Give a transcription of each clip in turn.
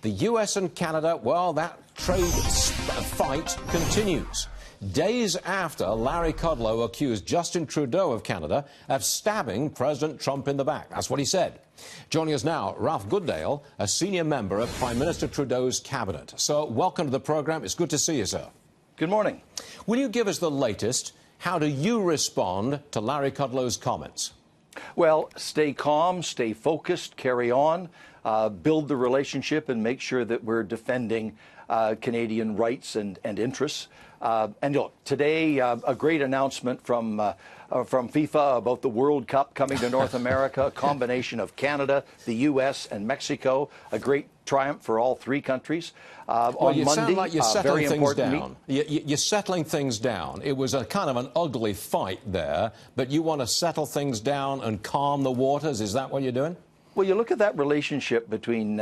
The US and Canada, well, that trade fight continues. Days after Larry Kudlow accused Justin Trudeau of Canada of stabbing President Trump in the back. That's what he said. Joining us now, Ralph Goodale, a senior member of Prime Minister Trudeau's cabinet. So welcome to the program. It's good to see you, sir. Good morning. Will you give us the latest? How do you respond to Larry Kudlow's comments? Well, stay calm, stay focused, carry on, build the relationship and make sure that we're defending Canadian rights and interests. And look, today, a great announcement from FIFA about the World Cup coming to North America, a combination of Canada, the U.S. and Mexico, a great triumph for all three countries. Well, you Monday, sound like you're settling things down. You're you're settling things down. It was a kind of an ugly fight there, but you want to settle things down and calm the waters. Is that what you're doing? Well, you look at that relationship between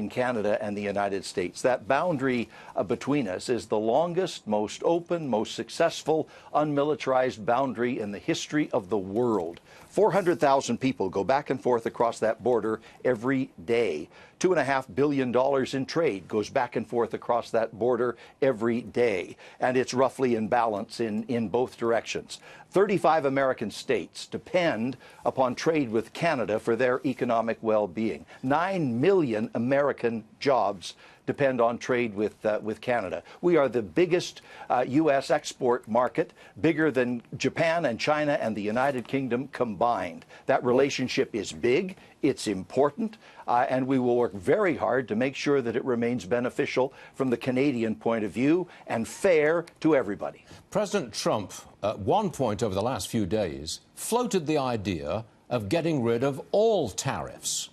Canada and the United States. That boundary between us is the longest, most open, most successful, unmilitarized boundary in the history of the world. 400,000 people go back and forth across that border every day. $2.5 billion in trade goes back and forth across that border every day. And it's roughly in balance in both directions. 35 American states depend upon trade with Canada for their economic well-being. 9 million American jobs depend on trade with Canada. We are the biggest U.S. export market, bigger than Japan and China and the United Kingdom combined. That relationship is big, it's important, and we will work very hard to make sure that it remains beneficial from the Canadian point of view and fair to everybody. President Trump, at one point over the last few days, floated the idea of getting rid of all tariffs.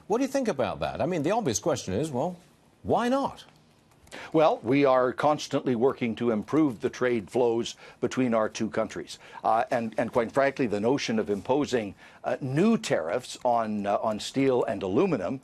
What do you think about that? I mean, the obvious question is, well, why not? Well, we are constantly working to improve the trade flows between our two countries. And quite frankly, the notion of imposing new tariffs on steel and aluminum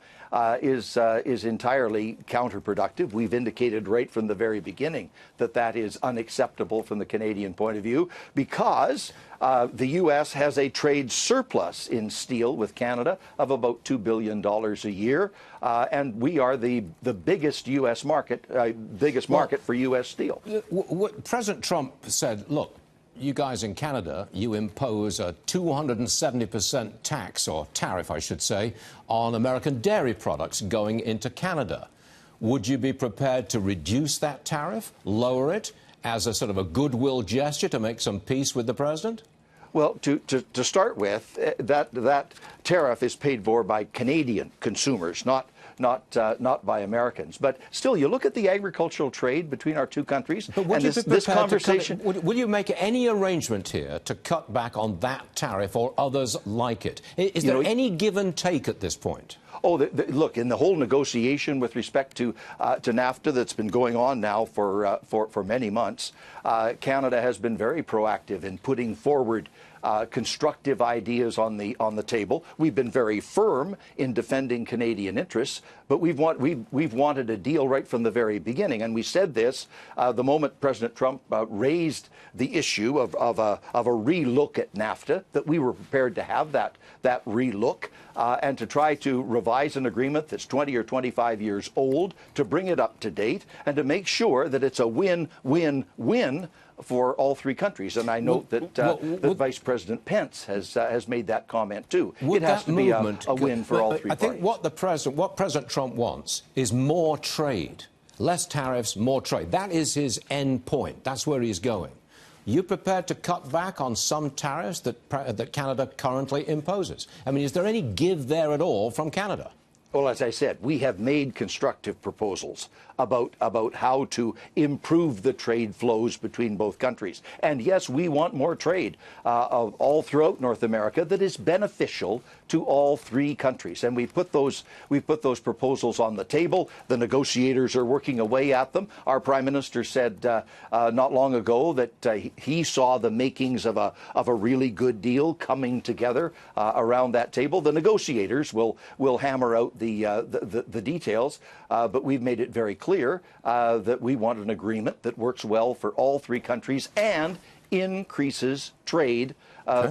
is entirely counterproductive. We've indicated right from the very beginning that that is unacceptable from the Canadian point of view because the U.S. has a trade surplus in steel with Canada of about $2 billion a year, and we are the biggest U.S. market, market for U.S. steel. President Trump said, look, you guys in Canada, you impose a 270% tax, or tariff, I should say, on American dairy products going into Canada. Would you be prepared to reduce that tariff, lower it, as a sort of a goodwill gesture to make some peace with the president? Well, to start with, that tariff is paid for by Canadian consumers, not by Americans. But still, you look at the agricultural trade between our two countries, but would and you this conversation... Will you make any arrangement here to cut back on that tariff or others like it? Is there any give and take at this point? Oh, look, in the whole negotiation with respect to NAFTA that's been going on now for many months, Canada has been very proactive in putting forward constructive ideas on the table. We've been very firm in defending Canadian interests, but we've wanted a deal right from the very beginning. And we said this the moment President Trump raised the issue of a relook at NAFTA, that we were prepared to have that relook and to try to revise an agreement that's 20 or 25 years old, to bring it up to date, and to make sure that it's a win-win-win for all three countries. And I note that Vice President Pence has made that comment too. It has to be a win for all three parties. I think what President Trump wants is more trade, less tariffs, more trade. That is his end point. That's where he's going. You prepared to cut back on some tariffs that Canada currently imposes? I mean, is there any give there at all from Canada? Well, as I said, we have made constructive proposals about how to improve the trade flows between both countries. And yes, we want more trade all throughout North America that is beneficial to all three countries. And we've put those proposals on the table. The negotiators are working away at them. Our Prime Minister said not long ago that he saw the makings of a really good deal coming together around that table. The negotiators will hammer out the details, but we've made it very clear that we want an agreement that works well for all three countries and increases trade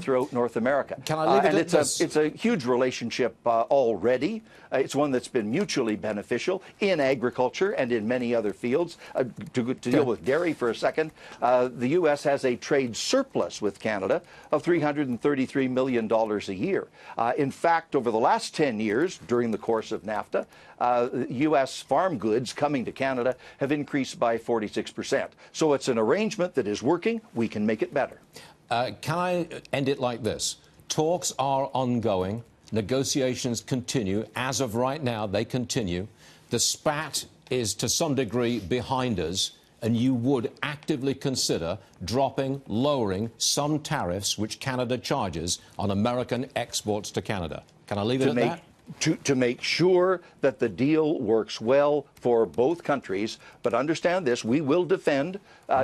throughout North America. Can I leave it and at this? It's a huge relationship already. It's one that's been mutually beneficial in agriculture and in many other fields. To deal with dairy for a second, the U.S. has a trade surplus with Canada of $333 million a year. In fact, over the last 10 years, during the course of NAFTA, U.S. farm goods coming to Canada have increased by 46%. So it's an arrangement that is working. We can make it better. Can I end it like this? Talks are ongoing. Negotiations continue. As of right now, they continue. The spat is to some degree behind us, and you would actively consider dropping, lowering some tariffs which Canada charges on American exports to Canada. Can I leave it at that? To make sure that the deal works well for both countries. But understand this, we will defend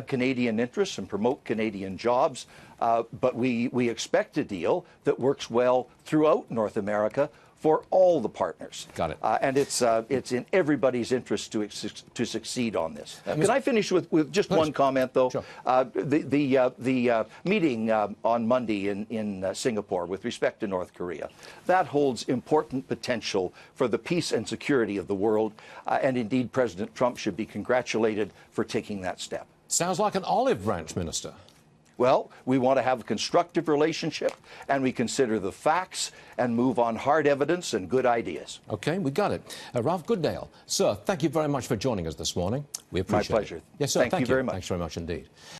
Canadian interests and promote Canadian jobs. But we expect a deal that works well throughout North America for all the partners. Got it. And it's in everybody's interest to succeed on this. Can I finish with just one comment, though? Sure. The meeting on Monday in Singapore with respect to North Korea, that holds important potential for the peace and security of the world. And indeed, President Trump should be congratulated for taking that step. Sounds like an olive branch, Minister. Well, we want to have a constructive relationship, and we consider the facts and move on hard evidence and good ideas. OK, we got it. Ralph Goodale, sir, thank you very much for joining us this morning. We appreciate it. My pleasure. Yes, sir. Thank you very much. Thanks very much indeed.